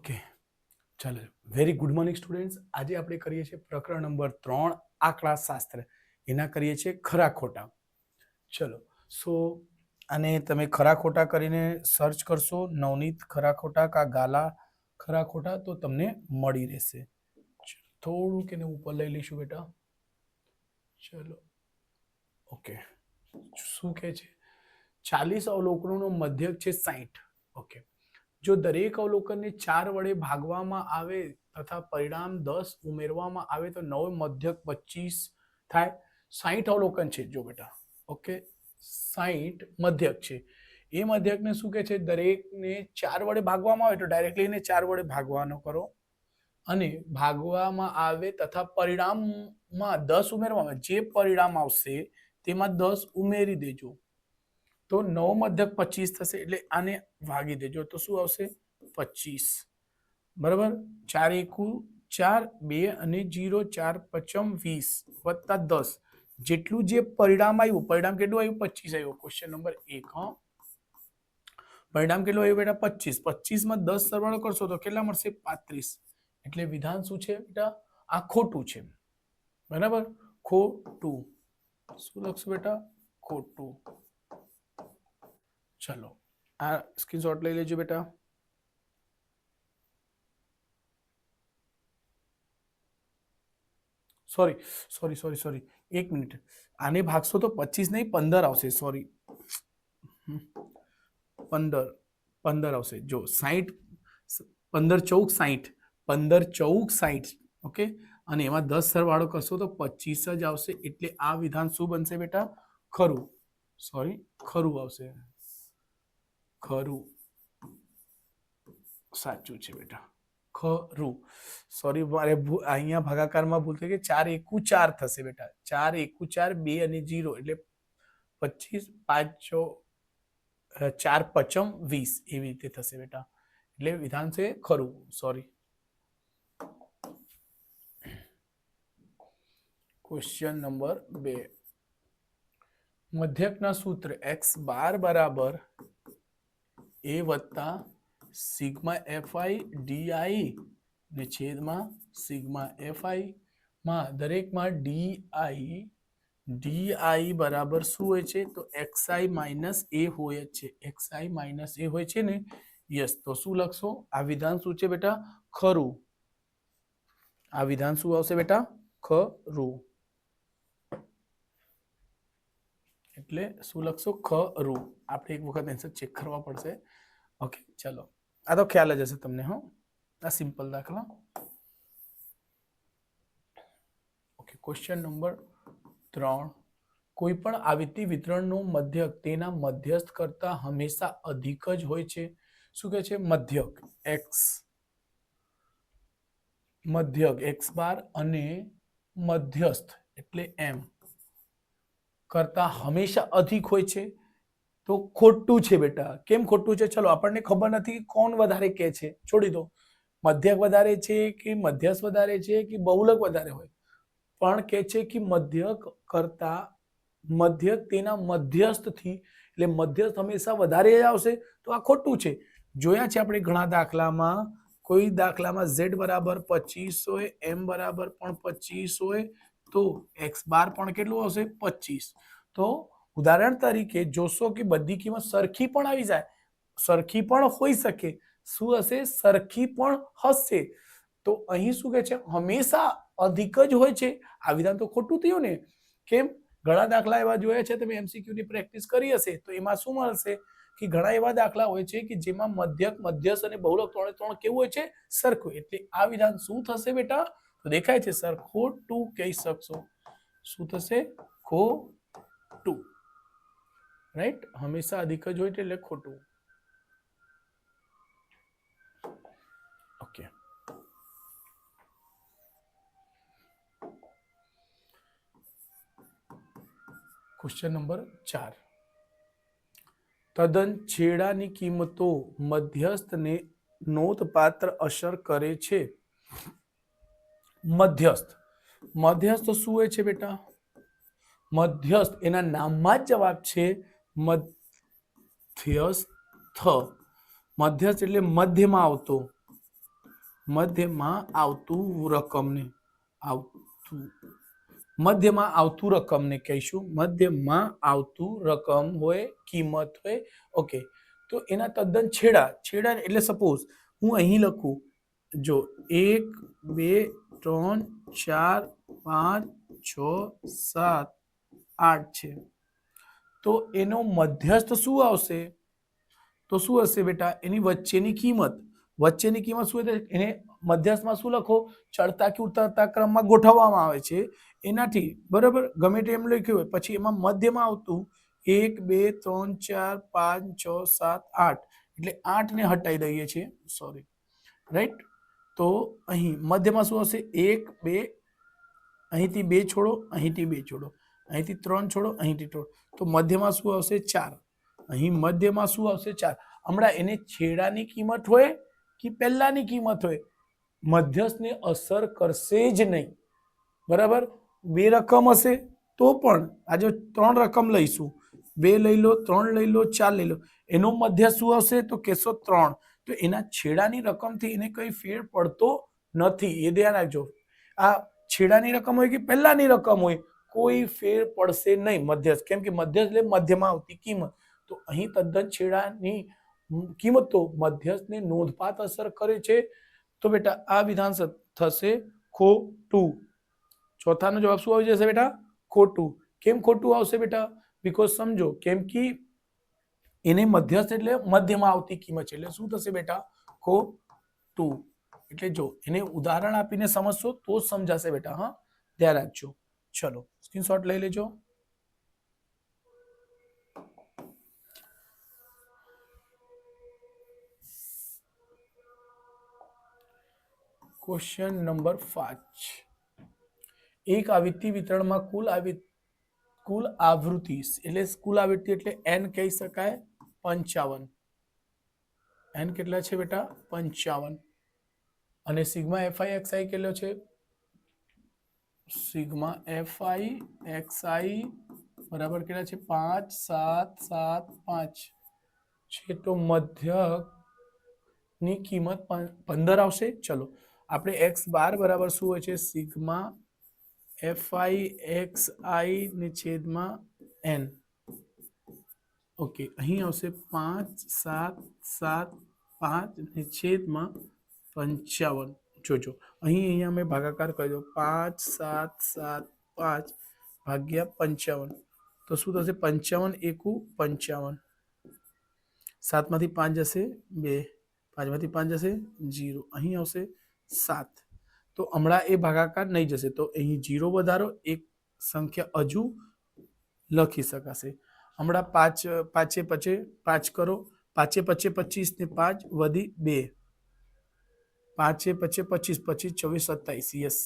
Okay, ચાલો. Very good morning students. આજે આપણે કરીએ છીએ પ્રકરણ નંબર 3 આંકડાશાસ્ત્ર. એના કરીએ છીએ ખરા ખોટા. ચલો, સો અને તમે ખરા ખોટા કરીને સર્ચ કરશો નવનીત ખરા ખોટા કા ગાલા ખરા ખોટા તો તમને મળી રહેશે. થોડુંક એને ઉપર લઈ લઈશું બેટા. ચલો, ઓકે. શું કહે છે? 40 અવલોકનોનો મધ્યક છે 60. ઓકે. જો દરેક અવલોકનને 4 વડે ભાગવામાં આવે તથા પરિણામ 10 ઉમેરવામાં આવે તો નવો મધ્યક 25 થાય. 60 અવલોકન છે જો બેટા. ઓકે, 60 મધ્યક છે. એ મધ્યકને શું કહે છે? દરેકને 4 વડે ભાગવામાં આવે તો ડાયરેક્ટલી એને 4 વડે ભાગવાનો કરો અને ભાગવામાં આવે તથા પરિણામમાં 10 ઉમેરવામાં આવે. જે પરિણામ આવશે તેમાં 10 ઉમેરી દેજો તો નવ મધ્યક 25 થશે. એટલે આને ભાગી દેજો તો શું આવશે? 25. બરાબર. 4 એકુ 4, 2 અને 0, 4 પચમ 20 વત્તા 10 જેટલું જે પરિણામ આવ્યું. પરિણામ કેટલું આવ્યું? 25 આવ્યું. Question number 1. પરિણામ કેટલું આવ્યું બેટા? 25. 25 માં 10 સરવાળો કરશો તો કેટલા મળશે? 35. એટલે વિધાન શું છે બેટા? આ ખોટું છે. બરાબર, ખોટું. શું લખશું બેટા? ખોટું. ચલો, આ સ્ક્રીનશોટ લઈ લેજો બેટા. Sorry 1 minute. આને ભાગશો તો 25 નહીં 15 આવશે. સોરી, 15 આવશે. જો 60, 15 ચોક 60, 15 ચોક 60. ઓકે, અને એમાં 10 સરવાળો કરશો તો 25 જ આવશે. એટલે આ વિધાન શું બનશે બેટા? ખરું. સોરી, ખરું આવશે. ખરું, સાચું છે બેટા. ખરું. સોરી, મારે અહીંયા ભાગાકારમાં ભૂલ થઈ ગઈ. 4 એકુ 4 થશે બેટા. 4 એકુ 4, 2 અને 0 એટલે 25, 5 4 પચમ 20 એવી રીતે થશે બેટા. એટલે વિધાન છે ખરું. સોરી. Question number 2. મધ્યકના સૂત્ર x બાર બરાબર a વત્તા સિગ્મા fi ડીઆઈ ને છેદમાં સિગ્મા fi માં દરેકમાં ડીઆઈ બરાબર શું હોય છે? તો xi માઇનસ a હોય જ છે. xi માઇનસ a હોય છે ને? યસ. તો શું લખશો? આ વિધાન શું છે બેટા? ખરું. આ વિધાન શું આવશે બેટા? ખરું. એટલે શું લખશો? ખરું. આપણે એક વખત આન્સર ચેક કરવા પડશે. ઓકે, ચલો. આ તો ખ્યાલ જ હશે તમને. આ સિમ્પલ દાખલા. Okay, question number 3. કોઈ પણ આવૃત્તિ વિતરણનો મધ્યક તેના મધ્યસ્થ કરતા હંમેશા અધિક જ હોય છે. શું કહે છે? મધ્યક x બાર અને મધ્યસ્થ એટલે m કરતા હંમેશા અધિક હોય છે. તો ખોટું છે બેટા. કેમ ખોટું છે? ચલો, આપણને ખબર નથી કોણ વધારે કે છે, છોડી દો. મધ્યક વધારે છે કે મધ્યસ્થ વધારે છે કે બહુલક વધારે હોય, પણ કે છે કે મધ્યક કરતા મધ્યક તેના મધ્યસ્થથી, એટલે મધ્યસ્થ હંમેશા વધારે આવશે. તો આ ખોટું છે. જોયા છે આપણે ઘણા દાખલામાં. કોઈ દાખલામાં z બરાબર 25 હોય, m બરાબર પણ 25 હોય તો x બાર પણ કેટલું આવશે? 25. તો ઉદાહરણ તરીકે જોશો કે બધી કિંમત સરખી પણ આવી જાય, સરખી પણ હોઈ શકે. શું હશે? સરખી પણ હશે. તો અહીં શું કહે છે? હંમેશા અધિક જ હોય છે. આ વિધાન તો ખોટું થયું ને. કેમ? ઘણા દાખલા એવા જોયા છે, તમે MCQ ની પ્રેક્ટિસ કરી હશે તો એમાં શું મળશે કે ઘણા એવા દાખલા હોય છે કે જેમાં મધ્યક, મધ્યસ્થ અને બહુલક ત્રણે કેવું હોય છે? સરખું. એટલે આ વિધાન શું થશે બેટા? તો દેખાય છે સર, ખોટું કહી શકશો. શું થશે? ખોટું. રાઈટ? હંમેશા અધિક જ હોય એટલે ખોટું. Okay, question number 4. તદ્દન છેડાની કિંમતો મધ્યસ્થને નોંધપાત્ર અસર કરે છે. મધ્યસ્થ શું હોય છે બેટા? મધ્યસ્થ એના નામમાં જ જવાબ છે મધ્યસ્થ. મધ્યસ્થ એટલે મધ્યમાં આવતો. મધ્યમાં આવતું રકમને આવતું મધ્યમાં આવતું રકમને કહીશું. મધ્યમાં આવતું રકમ હોય, કિંમત હોય. ઓકે, તો એના તદ્દન છેડા એટલે સપોઝ હું અહીં લખું, જો 1 2 3 4 5 6 7 8 છે, તો એનો મધ્યસ્થ શું આવશે? તો શું હશે બેટા? એની વચ્ચેની કિંમત. વચ્ચેની કિંમત શું હશે? એને મધ્યસ્થમાં શું લખો? ચડતા કે ઉતરતા ક્રમમાં ગોઠવવામાં આવે છે એનાથી, બરાબર? ગમે તે એમ લખ્યું હોય, પછી એમાં મધ્યમાં આવતું 1 2 3 4 5 6 7 8, એટલે 8 ને હટાવી દઈએ છીએ, સોરી, રાઈટ? તો અહીં મધ્યમાં શું હશે? 1 2, અહીંથી 2 છોડો, અહીંથી 2 છોડો, અહીંથી 3 છોડો, અહીંથી 3, તો મધ્યમાં શું આવશે? 4. અહીં મધ્યમાં શું આવશે? 4. હમણાં એને છેડાની કિંમત હોય કે પહેલાની કિંમત હોય, મધ્યસ્થને અસર કરશે જ નહીં, બરાબર? 2 રકમ હશે તો પણ, આજે 3 રકમ લઈશું, 2 લઈ લો, 3 લઈ લો, 4 લઈ લો, એનો મધ્યસ્થ શું આવશે? તો કહેશો 3. તો એના છેડાની રકમથી એને કઈ ફેર પડતો નથી, એ ધ્યાન રાખજો. આ છેડાની રકમ હોય કે પહેલાની રકમ હોય, કોઈ ફેર પડશે નહીં મધ્યસ્થ, કેમ કે મધ્યસ્થ એટલે મધ્યમાં આવતી કિંમત. તો અહીં તદ્દન છેડાની કિંમતો મધ્યસ્થને નોંધપાત્ર અસર કરે છે. તો બેટા આ વિધાન થશે ખોટું. ચોથાનો જવાબ શું આવી જશે બેટા? ખોટું. કેમ ખોટું આવશે બેટા? બીકોઝ સમજો, કેમ કે એને મધ્યસ્થ એટલે મધ્યમાં આવતી કિંમત છે, એટલે શું થશે બેટા? ખોટું. એટલે જો એને ઉદાહરણ આપીને સમજશો તો જ સમજાશે બેટા. હા, ધ્યાન રાખજો. ચલો સ્ક્રીનશોટ લઈ લેજો. Question number 5. એક આવૃત્તિ વિતરણમાં કુલ આવૃત્તિ એટલે n કહી શકાય 55. n કેટલા છે બેટા? 55. અને સિગ્મા fi xi કેટલો છે? સિગ્મા fi xi બરાબર કેટલા છે? 5 7 7 5 છે. તો મધ્યક ની કિંમત 15 આવશે. ચલો આપણે x બાર બરાબર શું હોય છે? સિગ્મા fi xi ને છેદમાં n. ઓકે, અહીં આવશે 5 7 7 5 ને છેદમાં 55. જોજો અહીંયા મેં ભાગાકાર કર્યો, 5 7 7 5 ભાગ્યા 55. તો શું થશે? 55 એકુ 55. 7 માંથી 5 જશે 2, 5 માંથી 5 જશે 0, અહીં આવશે 7. તો હમણાં એ ભાગાકાર નહીં જશે, તો અહીં 0 વધારો, એક સંખ્યા હજુ લખી શકાશે. હમણાં 5 5 5 કરો, 5 5 25 ને 5 વધી 2, 5 5 25 25 24 27. યસ,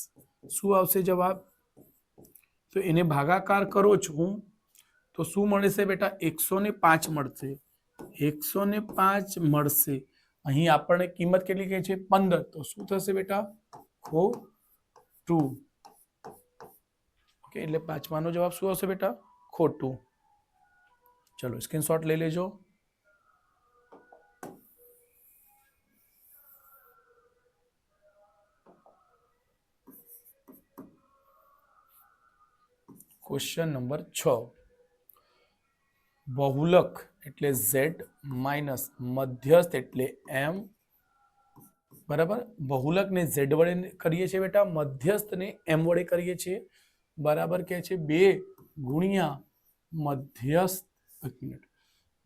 શું આવશે જવાબ? તો એને ભાગાકાર કરો છો તો શું મળશે બેટા? 105 મળશે. 105 મળશે. અહીં આપણને કિંમત કેટલી કહે છે? 15. તો શું થશે બેટા? ખોટું. ઓકે, એટલે પાંચમાનો જવાબ શું આવશે બેટા? ખોટું. ચલો સ્ક્રીનશોટ લઈ લેજો. Question number 6. બહુલક એટલે z માઇનસ મધ્યસ્થ એટલે m, બરાબર? બહુલક ને z વડે કરીએ છીએ બેટા, મધ્યસ્થ ને m વડે કરીએ છીએ, બરાબર? કે છે 2 ગુણ્યા મધ્યસ્થ. એક મિનિટ,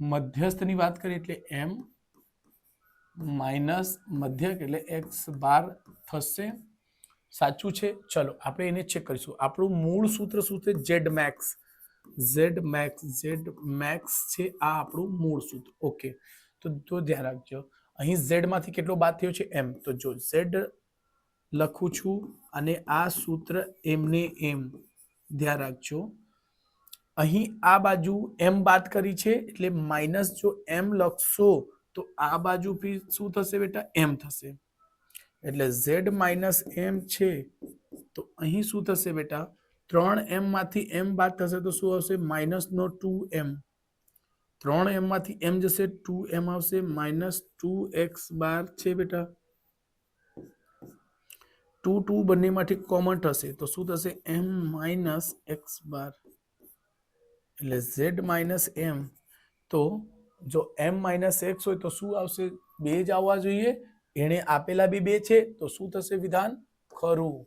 મધ્યસ્થની વાત કરીએ એટલે m માઇનસ મધ્યક એટલે x બાર થશે. સાચું છે. ચલો આપણે એને ચેક કરીશું. આપણું મૂળ સૂત્ર શું છે? z max છે, આ આપણું મૂળ સૂત્ર. ઓકે, તો ધ્યાન રાખજો. અહીં z માંથી કેટલો બાદ થયો છે? m. તો જો z લખું છું અને આ સૂત્ર એમને એમ, ધ્યાન રાખજો. અહીં આ બાજુ m બાદ કરી છે એટલે માઇનસ, જો m લખશો તો આ બાજુ બી શું થશે બેટા? m થશે. એટલે z માઇનસ m છે, તો અહીં શું થશે બેટા? 3m માંથી m બાદ થશે તો શું આવશે? માઇનસ નો 2m. 3m માંથી m જશે, 2m આવશે, માઇનસ 2x બાર છે બેટા. ટુ બંનેમાંથી કોમન થશે તો શું થશે m માઇનસ એક્સ બાર એટલે z માઇનસ એમ તો જો m માઇનસ એક્સ હોય તો શું આવશે બે જ આવવા જોઈએ એને આપેલા બી બે છે તો શું થશે વિધાન ખરું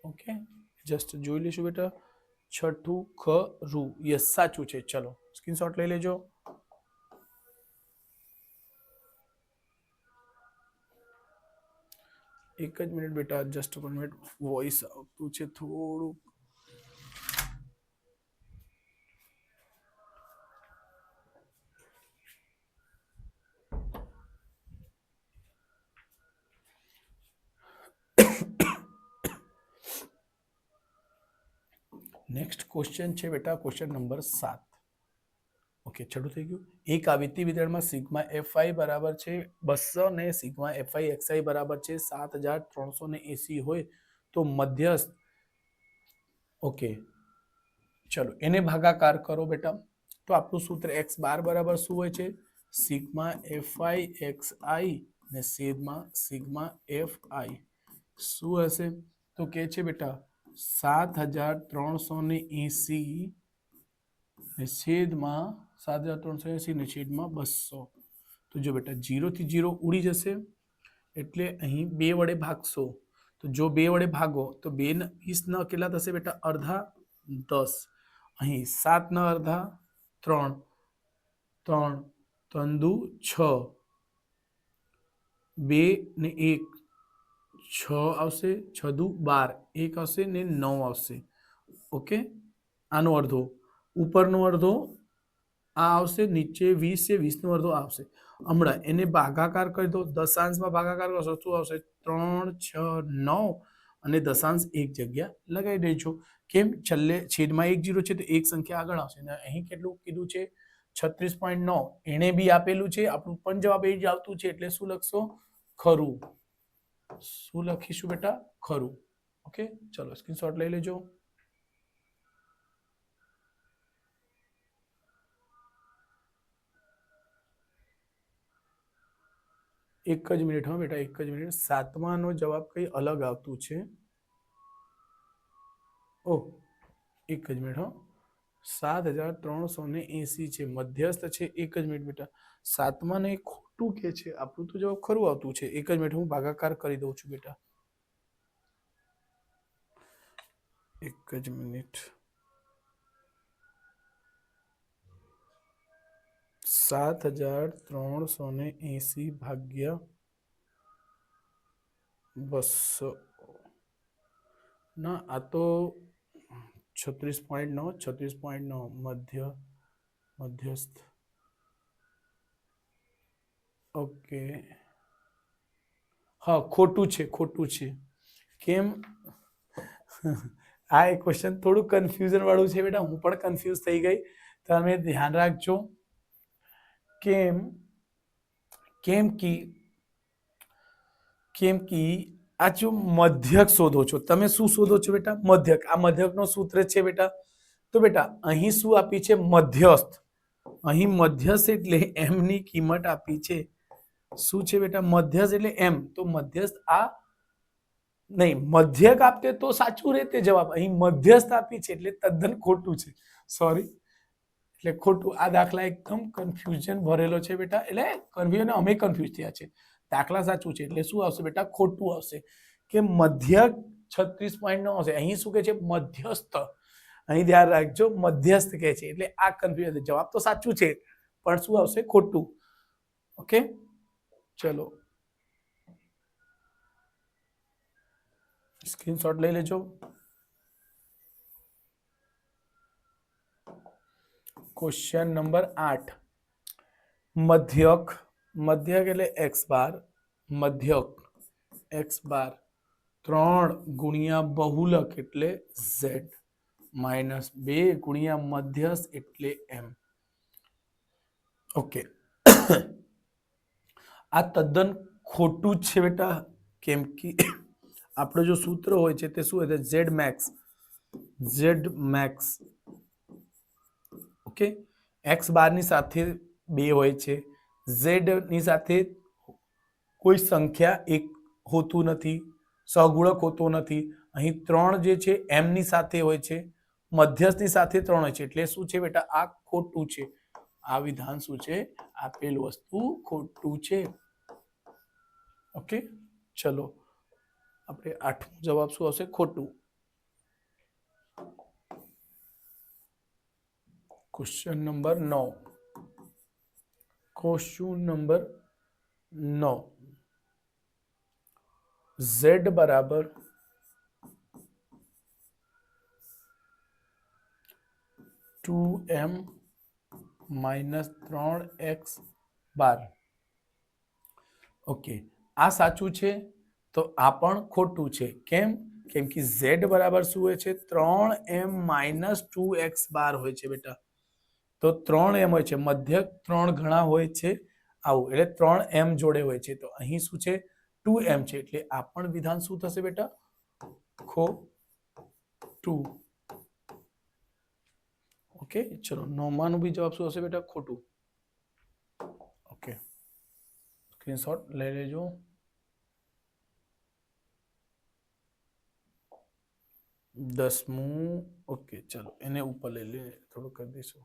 ઓકે જસ્ટ જોઈ લઈશું બેટા છઠ્ઠું ખરું યસ સાચું છે ચલો સ્ક્રીનશોટ લઈ લેજો એક જ મિનિટ બેટા જસ્ટ 1 મિનિટ વોઇસ આવતું છે થોડું નેક્સ્ટ ક્વેશ્ચન છે બેટા ક્વેશ્ચન નંબર 7 ઓકે છઠ્ઠું થઈ ગયું એક આવિતિ વિતરણમાં સિગ્મા એફઆઈ બરાબર છે 200 ને સિગ્મા એફઆઈ એક્સઆઈ બરાબર છે 7380 હોય તો મધ્યસ્થ ઓકે ચલો એને ભાગાકાર કરો બેટા તો આપણું સૂત્ર x બાર બરાબર શું હોય છે સિગ્મા એફઆઈ એક્સઆઈ ને સિગ્મા એફઆઈ શું હશે તો કે છે બેટા 7380 ને છેદમાં 7380 ને છેદમાં 200 તો જો બેટા 0 થી 0 ઉડી જશે એટલે અહીં 2 વડે ભાગશો તો જો 2 વડે ભાગો તો 2 ને 20 ના કેટલા થશે બેટા અડધા 10 અહીં 7 ના અડધા 3 3 3 દુ 6 2 ને 1 6 આવશે 6 દુ 12 1 આવશે ને 9 આવશે ઓકે આનો અડધો ઉપરનો અડધો આ આવશે નીચે 20 છે 20 નો અડધો આવશે હમણાં એને ભાગાકાર કરી દો દશાંશમાં ભાગાકાર કરશો શું આવશે 3 6 9 અને દશાંશ એક જગ્યા લગાવી દેજો કેમ છેલ્લે છેદમાં 1 0 છે તો એક સંખ્યા આગળ આવશે અને અહીં કેટલું કીધું છે 36.9 એને બી આપેલું છે આપણું પણ જવાબ એ જ આવતું છે એટલે શું લખશો ખરું શું લખીશું બેટા ખરું ઓકે ચલો સ્ક્રીનશોટ લઈ લેજો એક જ મિનિટ હા બેટા એક જ મિનિટ સાતમાનો જવાબ કઈ અલગ આવતું છે ઓહ એક જ મિનિટ હા 7380 છે મધ્યસ્થ છે એક જ મિનિટ બેટા સાતમાને ખોટું કે છે આપણું તો જવાબ ખરું આવતું છે એક જ મિનિટ હું ભાગાકાર કરી દઉં છું બેટા એક જ મિનિટ 7380 ભાગ્યા 200 ના આ તો 36.9 મધ્યસ્થ ઓકે હા ખોટું છે કેમ આ એક ક્વેશ્ચન થોડું કન્ફ્યુઝન વાળું છે બેટા હું પણ કન્ફ્યુઝ થઈ ગઈ તમે ધ્યાન રાખજો કેમ કી આ જો મધ્યક શોધો છો તમે શું શોધો છો બેટા મધ્યક આ મધ્યકનો સૂત્ર છે બેટા તો બેટા અહીં શું આપી છે મધ્યસ્થ અહીં મધ્યસ્થ એટલે m ની કિંમત આપી છે શું છે બેટા મધ્યસ્થ એટલે m તો મધ્યસ્થ આ નહીં મધ્યક આપતે તો સાચું રહેતે જવાબ અહીં મધ્યસ્થ આપી છે એટલે તદ્દન ખોટું છે સોરી એટલે ખોટું આ દાખલા એકદમ કન્ફ્યુઝન ભરેલો છે બેટા એટલે કન્ફ્યુઝન અમે કન્ફ્યુઝ થયા છે દાખલા સાચું છે એટલે શું આવશે બેટા ખોટું આવશે કે મધ્યક 36.9 આવશે અહીં શું કહે છે મધ્યસ્થ અહીં ધ્યાન રાખજો મધ્યસ્થ કહે છે એટલે આ કન્ફ્યુઝન જવાબ તો સાચું છે પણ શું આવશે ખોટું ઓકે ચલો સ્ક્રીનશોટ લઈ લેજો ક્વેશ્ચન નંબર 8 મધ્યક એટલે x બાર મધ્યક x બાર 3 ગુણ્યા બહુલક એટલે z -2 ગુણ્યા મધ્યસ્થ એટલે m ઓકે આ તદ્દન ખોટું જ છે બેટા કેમ કે આપણો જો સૂત્ર હોય છે તે શું હોય છે z max ઓકે x બાર ની સાથે 2 હોય છે z ની સાથે કોઈ સંખ્યા એક હોતું નથી, સહગુણક હોતો નથી. અહીં 3 જે છે m ની સાથે હોય છે, મધ્યસ્થની સાથે 3 હોય છે, એટલે શું છે બેટા? આ ખોટું છે. આ વિધાન શું છે? આપેલ વસ્તુ ખોટું છે. ઓકે, ચલો આપણે 8મો જવાબ શું આવશે? ખોટું. Question number 9. Question number 9. z બરાબર 2m માઇનસ 3x બાર. ઓકે, આ સાચું છે તો આ પણ ખોટું છે. કેમ? કેમ કે z બરાબર શું હોય છે? 3m માઇનસ 2x બાર હોય છે બેટા. તો 3m હોય છે, મધ્યક 3 ઘણા હોય છે, આવું એટલે 3m જોડે હોય છે. તો અહીં શું છે? 2m છે, એટલે આ પણ વિધાન શું થશે બેટા? ખોટું. ઓકે, ચલો 9માનો બી જવાબ શું હશે બેટા? ખોટું. ઓકે, સ્ક્રીનશોટ લઈ લેજો. દસમું. ઓકે, ચલો એને ઉપર લઈ લે, થોડું કરી દઈશું.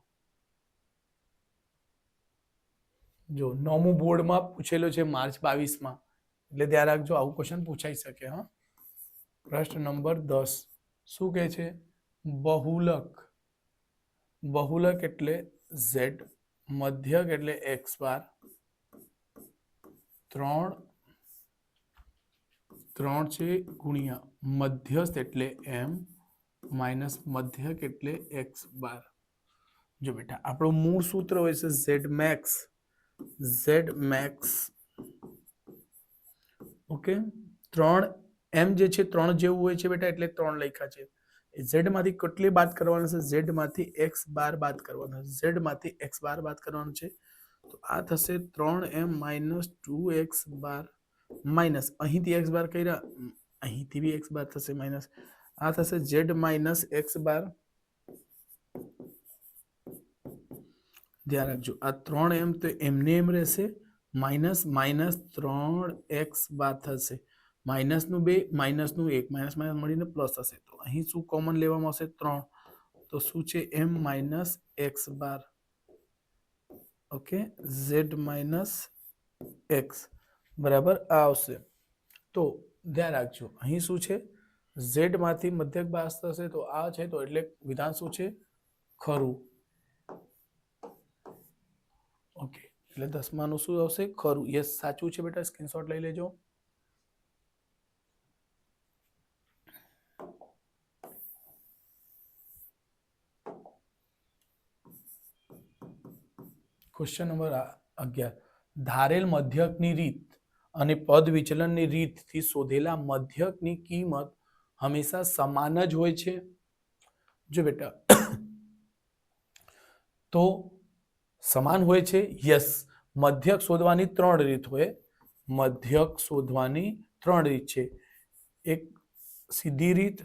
જો 9મું બોર્ડમાં પૂછેલો છે માર્ચ 22માં, એટલે ધ્યાન રાખજો, આવું ક્વેશ્ચન પૂછાઈ શકે. હા, પ્રશ્ન નંબર 10 શું કહે છે? બહુલક. બહુલક એટલે z, મધ્યક એટલે x બાર, 3 છે ગુણ્યા મધ્યસ્થ એટલે m માઇનસ મધ્યક એટલે x બાર. જો બેટા, આપણું મૂળ સૂત્ર હોય છે z max. ઓકે, 3m જે છે 3 જેવું હોય છે બેટા, એટલે 3 લખ્યા છે. z માંથી કેટલી બાદ કરવાનું છે? z માંથી x બાર બાદ કરવાનું છે. z માંથી x બાર બાદ કરવાનું છે, તો આ થશે 3m minus 2x bar minus અહીંથી x બાર કર્યા, અહીંથી બી x બાર થશે માઇનસ, આ થશે z માઇનસ x બાર. ધ્યાન રાખજો, આ 3m તો એમને એમ રહેશે, માઇનસ માઇનસ 3x બાર થશે, માઇનસનું 2 માઇનસનું 1, માઇનસ માઇનસ મળીને પ્લસ થશે. તો અહીં શું કોમન લેવામાં આવશે? 3. તો શું છે? m માઇનસ x બાર. ઓકે, z માઇનસ x બરાબર આ આવશે. તો ધ્યાન રાખજો, અહીં શું છે? z માંથી મધ્યક બાર થશે, તો આ છે, તો એટલે વિધાન શું છે? ખરું. ઓકે, એટલે 10માનું શું આવશે? ખરું. યસ, સાચું છે બેટા, સ્ક્રીનશોટ લઈ લેજો. Question number 11. ધારેલ મધ્યકની રીત અને પદ વિચલનની રીતથી શોધેલા મધ્યકની કિંમત હંમેશા સમાન જ હોય છે. જો બેટા, તો સમાન હોય છે. યસ, મધ્યક શોધવાની 3 રીત હોય. મધ્યક શોધવાની 3 રીત છે. એક સીધી રીત,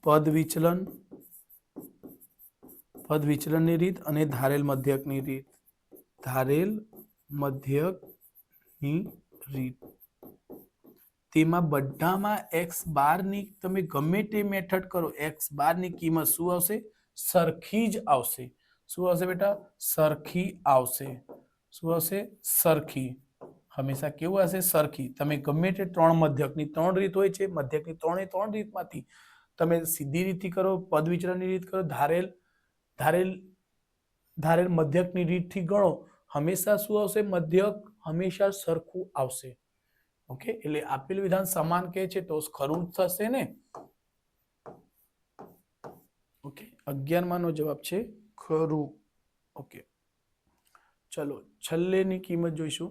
પદ વિચલનની રીત અને ધારેલ મધ્યકની રીત. તેમાં બધામાં x બારની તમે ગમે તે મેથડ કરો, x બારની કિંમત શું આવશે? સરખી જ આવશે. શું આવશે બેટા? સરખી આવશે. શું આવશે? સરખી. હંમેશા કેવું હશે? સરખી. તમે ગમે તે 3 મધ્યકની 3 રીત હોય છે, મધ્યકની 3 રીતમાંથી તમે સીધી રીતથી કરો, પદ વિચલનની રીત કરો, ધારેલ મધ્યકની રીતથી ગણો, હંમેશા શું આવશે? મધ્યક હંમેશા સરખું આવશે. ઓકે, એટલે આપેલ વિધાન સમાન કહે છે તો ખરું થશે ને. ઓકે, 11માનો જવાબ છે ખરું. ઓકે, ચલો છેલ્લેની કિંમત જોઈશું.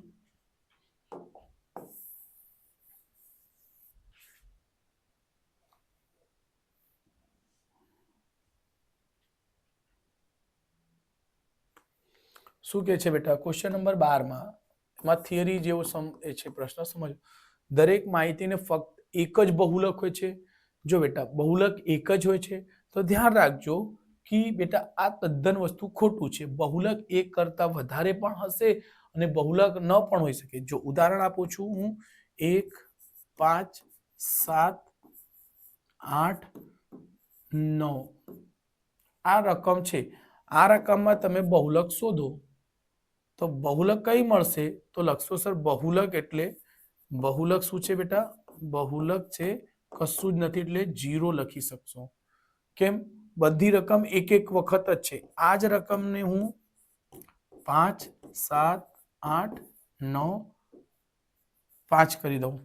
શું કહે છે બેટા? ક્વેશ્ચન નંબર 12માં થિયરી જેવો એ છે પ્રશ્ન, સમજો. દરેક માહિતીને ફક્ત એક જ બહુલક હોય છે. જો બેટા, બહુલક એક જ હોય છે, તો ધ્યાન રાખજો કે બેટા આ તદ્દન વસ્તુ ખોટું છે. બહુલક એક કરતા વધારે પણ હશે અને બહુલક ન પણ હોઈ શકે. જો ઉદાહરણ આપું છું હું 1 5 7 8 9 આ રકમ છે. આ રકમમાં તમે બહુલક શોધો તો બહુલક કઈ મળશે તો લખશો સર બહુલક એટલે બહુલક શું છે બેટા બહુલક છે કશું જ નથી એટલે 0 લખી શકશો. કેમ બધી રકમ એક એક વખત જ છે. આ જ રકમને હું 5 7 8 9 5 કરી દઉં.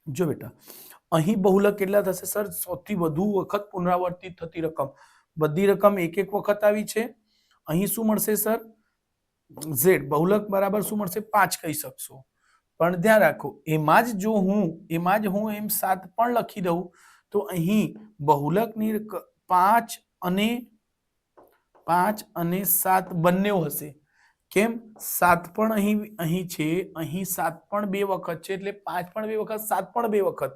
જો બેટા અહીં બહુલક કેટલા થશે સર સૌથી વધુ વખત પુનરાવર્તિત થતી રકમ બધી રકમ એક એક વખત આવી છે. અહીં શું મળશે સર z બહુલક બરાબર શું મળશે 5 કહી શકશો. પણ ધ્યાન રાખો એમાં જ હું એમ 7 પણ લખી દઉં તો અહીં બહુલકની 5 અને 7 બંને હશે. કેમ 7 પણ અહીં છે, અહીં 7 પણ 2 વખત છે એટલે 5 પણ 2 વખત 7 પણ 2 વખત.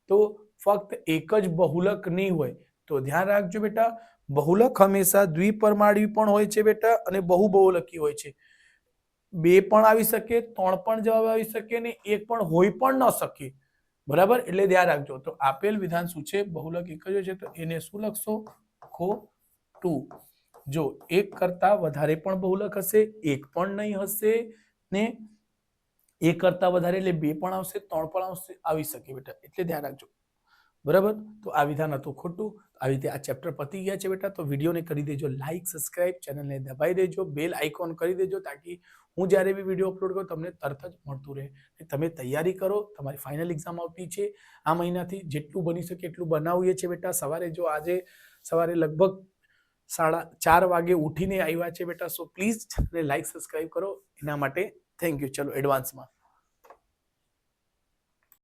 તો ફક્ત એક જ બહુલક નહીં હોય. તો ધ્યાન રાખજો બેટા બહુલક હંમેશા દ્વિપરમાણ્વી પણ હોય છે બેટા અને બહુબહુલકી હોય છે. 2 પણ આવી શકે, 3 પણ જવાબ આવી શકે ને 1 પણ હોઈ પણ ન શકે. બરાબર એટલે ધ્યાન રાખજો. તો આપેલ વિધાન શું છે બહુલક એક જ છે તો એને શું લખશો ખોટું. જો એક કરતા વધારે પણ બહુલક હશે, એક પણ નહીં હશે ને એક કરતા વધારે એટલે 2 પણ આવશે, 3 પણ આવી શકે બેટા એટલે ધ્યાન રાખજો. બરાબર તો આ વિધાન હતું ખોટું. આવી રીતે આ ચેપ્ટર પતી ગયા છે બેટા. તો વિડીયોને કરી દેજો લાઈક, સબસ્ક્રાઇબ, ચેનલને દબાઈ દેજો, બેલ આઇકોન કરી દેજો તાકી હું જ્યારે બી વિડીયો અપલોડ કરું તમને તરત જ મળતું રહે. તમે તૈયારી કરો, તમારી ફાઇનલ એક્ઝામ આવતી છે આ મહિનાથી. જેટલું બની શકે એટલું બનાવીએ છીએ બેટા. સવારે જો આજે સવારે લગભગ 4:30 વાગે ઉઠીને આવ્યા છે બેટા. સો પ્લીઝ લાઈક સબસ્ક્રાઇબ કરો એના માટે થેન્ક યુ. ચલો એડવાન્સમાં